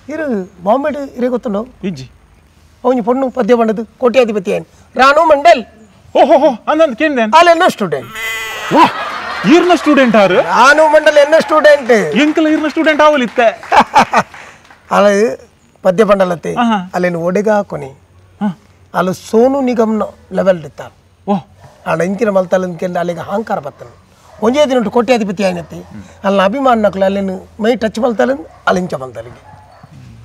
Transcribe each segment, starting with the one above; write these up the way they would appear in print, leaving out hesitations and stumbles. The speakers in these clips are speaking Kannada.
ಇರು ಬಾಂಬೆ ಇರೇ ಗೊತ್ತುಂಡು ಇಜ್ಜಿ ಅವನಿ ಪೊಣ್ಣು ಪದ್ಯ ಬಂಡದು ಕೋಟ್ಯಾಧಿಪತಿ ಏನು ರಾಣು ಮಂಡಲ್ ಓಹೋ ಅಂದಂತ ಕೇಳಿದೆ ಅಲ್ಲಿ ಎನ್ನ ಸ್ಟೂಡೆಂಟ್ ವಾ ಈರ್ನ ಸ್ಟೂಡೆಂಟ್ ಆರು ರಾಣು ಮಂಡಲ್ ಎನ್ನ ಸ್ಟೂಡೆಂಟ್ ಎಂಕಲ ಈರ್ನ ಸ್ಟೂಡೆಂಟ್ ಆವಲಿತ್ತೆ ಅಲ್ಲಿ ಪದ್ಯ ಬಂಡಲತ್ತೆ ಅಲ್ಲೇನು ಒಡೆಗ ಹಾಕೊನಿ ಅಲ್ಲಿ ಸೋನು ನಿಗಮ್ನ ಲೆವೆಲ್ ಇತ್ತ ಓಹ್ ಆಡ ಇಂಚಿನ ಮಲ್ತಲ್ಲ ಕೇಳಿ ಅಲ್ಲಿಗೆ ಅಹಂಕಾರ ಬರ್ತನು ಒಂದೇ ದಿನ ಕೋಟ್ಯಾಧಿಪತಿ ಆಯ್ನತ್ತಿ ಅಲ್ಲಿ ಅಭಿಮಾನ ನಕ್ಲು ಅಲ್ಲೇನು ಮೈ ಟಚ್ ಮಲ್ತಲ್ಲ ಅಲ್ಲಿ ಇಂಚ ಮಲ್ತಲ್ಲಿಗೆ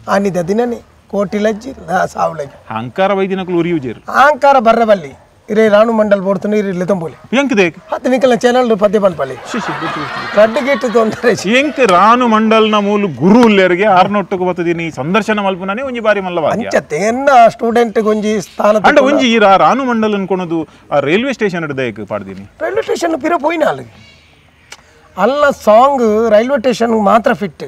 ಆನಿದ ದಿನನೇ ಕೋಟಿ ಲಜ್ಜಿ ಸಾವುಲಜ್ಜಿ ಅಹಂಕಾರ ವೈದಿನಕಲು ಉರಿಯುಜೇರು ಅಹಂಕಾರ ಬರ್ರಬಲ್ಲಿ ಇರೇ ರಾಣು ಮಂಡಲ್ ಬೋಡ್ತಾನೆ ಇರಿ ಲಿತಂಬೋಲಿ ಎಂಕದೆ ಹತ್ತು ನಿಕಲ ಚಾನಲ್ ಪದ್ಯ ಬಂದ್ಪಲ್ಲಿ ರಡ್ಡು ಗಿಟ್ಟು ತೊಂದರೆ ಎಂಕ್ ರಾನು ಮಂಡಲ್ನ ಮೂಲ ಗುರು ಉಲ್ಲೇರಿಗೆ ಆರ್ನೊಟ್ಟಕ್ಕೆ ಬರ್ತದೀನಿ ಸಂದರ್ಶನ ಮಲ್ಪನಾನೆ ಒಂಜಿ ಬಾರಿ ಮಲ್ಲವ ಅಂಚತ್ತೆ ಎನ್ನ ಸ್ಟೂಡೆಂಟ್ ಒಂಜಿ ಸ್ಥಾನ ಅಂಡ ಒಂಜಿ ಈ ರಾನು ಮಂಡಲ್ ಅನ್ಕೊಳೋದು ಆ ರೈಲ್ವೆ ಸ್ಟೇಷನ್ ಹಿಡ್ದಕ್ಕೆ ಪಾಡ್ದೀನಿ ರೈಲ್ವೆ ಸ್ಟೇಷನ್ ಪಿರ ಪೋಯಿನ ಅಲ್ಲಿಗೆ ಅಲ್ಲ ಸಾಂಗ್ ರೈಲ್ವೆ ಸ್ಟೇಷನ್ ಮಾತ್ರ ಫಿಟ್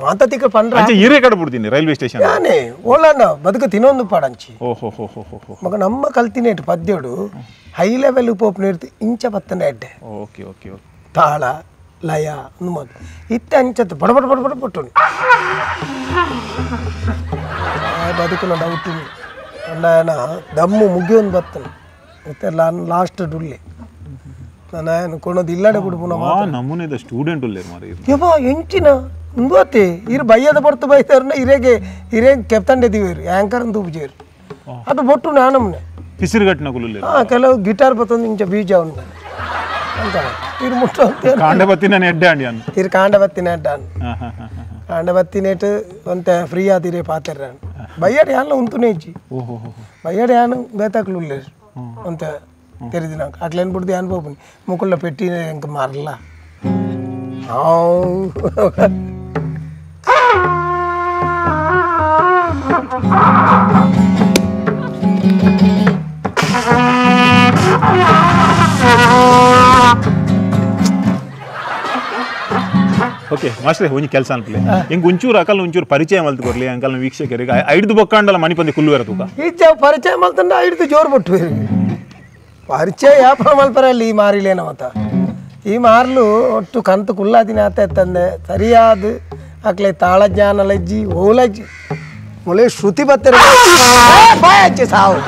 ಮಾತತಿಕ ಪಂಡ್ರ ಹಿರೇ ಕಡೆ ಬಿಡ್ತೀನಿ ರೈಲ್ವೆ ಸ್ಟೇಷನ್ ನಾನೇ ಓಲನ ಬದುಕು ತಿನ್ನೊಂದು ಪಾಡಂಚಿ ಓಹೋ ಹೋ ಹೋ ಹೋ ಮಗ ನಮ್ಮ ಕಲ್ತಿನೇಟು ಪದ್ಯೋಡು ಹೈ ಲೆವೆಲ್ ಪೋಪ್ ನಿರ್ತಿ ಇಂಚ ಬತ್ತನೆ ಅಡ್ಡೆ ಓಕೆ ಓಕೆ ಓಕೆ ತಾಳ ಲಯ ಅನ್ಮೋದು ಇತ್ತೆ ಅಂಚತ್ತು ಬಡ ಬಡ ಬಡ ಬಡ ಬಟ್ಟು ಬದುಕುನ ಡೌಟು ನಾನು ದಮ್ಮು ಮುಗಿಯೊಂದು ಬತ್ತನು ಮತ್ತೆ ಲಾಸ್ಟ್ ಡುಳ್ಳಿ ನಾನು ಕೊಣೋದು ಇಲ್ಲಡೆ ಬಿಡ್ಬು ನಮ್ಮನೆ ಸ್ಟೂಡೆಂಟ್ ಉಳ್ಳೇ ಮಾರಿ ಯವ್ವ ಎಂಚಿನ ಮುಂದುವತ್ತೆ ಇರು ಬಯ್ಯದ ಬರ್ತು ಬೈತಾರನ್ನ ಇರೇಗೆ ಕೆಪ್ತಂಡಿದ್ದೀವಿ ಆ್ಯಂಕರ್ ಅಂತ ಉಪಜೇರು ಅದು ಬೊಟ್ಟು ನಾನಮ್ಮನೆ ಪಿಸಿರುಗಟ್ಟಿನ ಕುಲ್ಲೇ ಕೆಲವು ಗಿಟಾರ್ ಬತ್ತೊಂದು ಇಂಚ ಬೀಜ ಅವನು ಅಂತ ಇರು ಮುಟ್ಟು ಕಾಂಡ ಬತ್ತಿನ ಎಡ್ಡೆ ಅಂಡಿ ಅನ್ ಇರು ಕಾಂಡ ಬತ್ತಿನ ಎಡ್ಡ ಕಾಂಡ ಬತ್ತಿನೇಟು ಒಂತ ಫ್ರೀ ಆದಿರೇ ಪಾತ್ರ ಬಯ್ಯಡೆ ಯಾನ ಉಂತುನೇ ಇಜ್ಜಿ ಬಯ್ಯಡೆ ಯಾನು ಬೇತಾಕ್ಲು ಉಳ್ಳೇ ಅಂತ ತೆರೆದಿನ ಅಟ್ಲೇನು ಬಿಡ್ದು ಯಾನ್ ಬೋಪನಿ ಮುಕುಲ್ಲ ಪೆಟ್ಟಿ ಎಂಕ ಮಾರಲ್ಲ ಓಕೆ ಮಾಸ್ಟ್ರೆ ಒಂಜಿ ಕೆಲಸ ಅನ್ಪಲೆ ಹೆಂಗೆ ಒಂಚೂರು ಅಕಲ್ ಒಂಚೂರು ಪರಿಚಯ ಮಲ್ತು ಕೊರ್ಲಿ ಅಂಕಲ್ನ ವೀಕ್ಷಕರಿಗೆ ಐದು ಬೊಕ್ಕಾಂಡಲ್ಲ ಮನಿ ಪಂದೆ ಕುಲ್ಲುವರ ತೂಕ ಈಚ ಪರಿಚಯ ಮಲ್ತಂಡ ಐದು ಜೋರು ಬಿಟ್ಟು ಪರಿಚಯ ಯಾಪ ಮಲ್ಪರಲ್ಲಿ ಈ ಮಾರಿಲೇನ ಮತ್ತ ಈ ಮಾರ್ಲು ಒಟ್ಟು ಕಂತು ಕುಲ್ಲಾದಿನ ಆತ ತಂದೆ ಸರಿಯಾದ ಅಕ್ಲೆ ತಾಳಜ್ಞಾನ ಲಜ್ಜಿ ಓಲಜ್ಜಿ ಮುಳೆ ಶ್ರುತಿ ಬತ್ತರ ಬಾಯಚ್ಚಿ ಸಾವು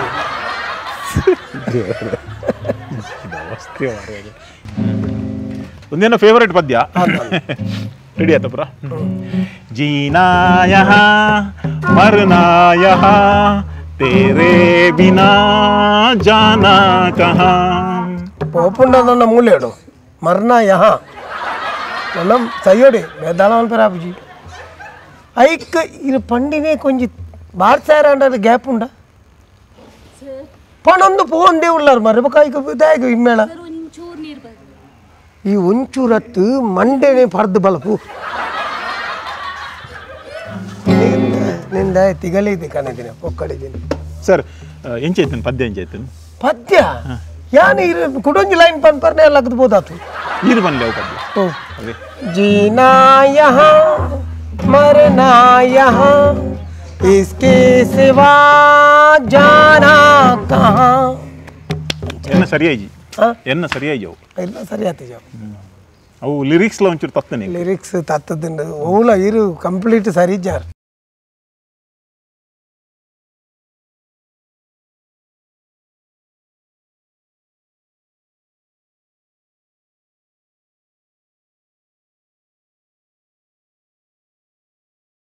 ಒಂದೇನೋ ಫೇವರೇಟ್ ಪದ್ಯ ರೆಡಿ ಆಯ್ತಾ ಪುರ ಜೀನಾ ಯಹಾ ಮರ್ನಾ ಯಹಾ ತೇರೆ ಬಿನಾ ಜಾನಾ ಕಹಾ ಪೋಪುಂಡ ನನ್ನ ಮೂಲೆಡು ಮರ್ನಾ ಯಹಾ ನನ್ನ ಸೈಯೋಡಿ ಬೇದಾಳ ಪರ ಅಪ್ಜಿ ಐಕ್ ಇದು ಪಂಡಿನೇ ಕೊಂಚಿ ಬಾರ್ಸಾರ ಅಂಡದ ಗ್ಯಾಪ್ ಉಂಡ ಪಣೊಂದು ಪೋಂದೇ ಉಳ್ಳಾರು ಮರಬಕಾಯ್ಕ ಇದಾಯ್ಕ ಇಮ್ಮೇಳ ಈ ಒಂಚೂರತ್ತು ಮಂಡೆನೇ ಪರ್ದು ಬಲಪು ನಿಂದ ತಿಗಲಿದೆ ಕಣದಿನ ಒಕ್ಕಡಿದ್ದೀನಿ ಸರ್ ಎಂಚೈತನ್ ಪದ್ಯ ಎಂಚೈತನ್ ಪದ್ಯ ಯಾನು ಇರು ಕುಡೊಂಜಿ ಲೈನ್ ಪನ್ಪರ್ನೆ ಎಲ್ಲ ಆಗದ್ಬೋದಾತು ನೀರು ಬನ್ಲಿ ಅವು ಪದ್ಯ ಓ जीना यहाँ मरना यहाँ इसके सिवा जाना कहाँ ಎನ್ನ ಸರಿಯಾಗಿ ಎನ್ನ ಸರಿಯಾಗಿ ಅವು ಎಲ್ಲ ಸರಿ ಆತಿ ಜಾವ್ ಅವು ಲಿರಿಕ್ಸ್ಲ ಒಂಚೂರು ತತ್ತನೆ ಲಿರಿಕ್ಸ್ ತತ್ತದಿಂದ ಓಲ ಇರು ಕಂಪ್ಲೀಟ್ ಸರಿ ಜಾರ್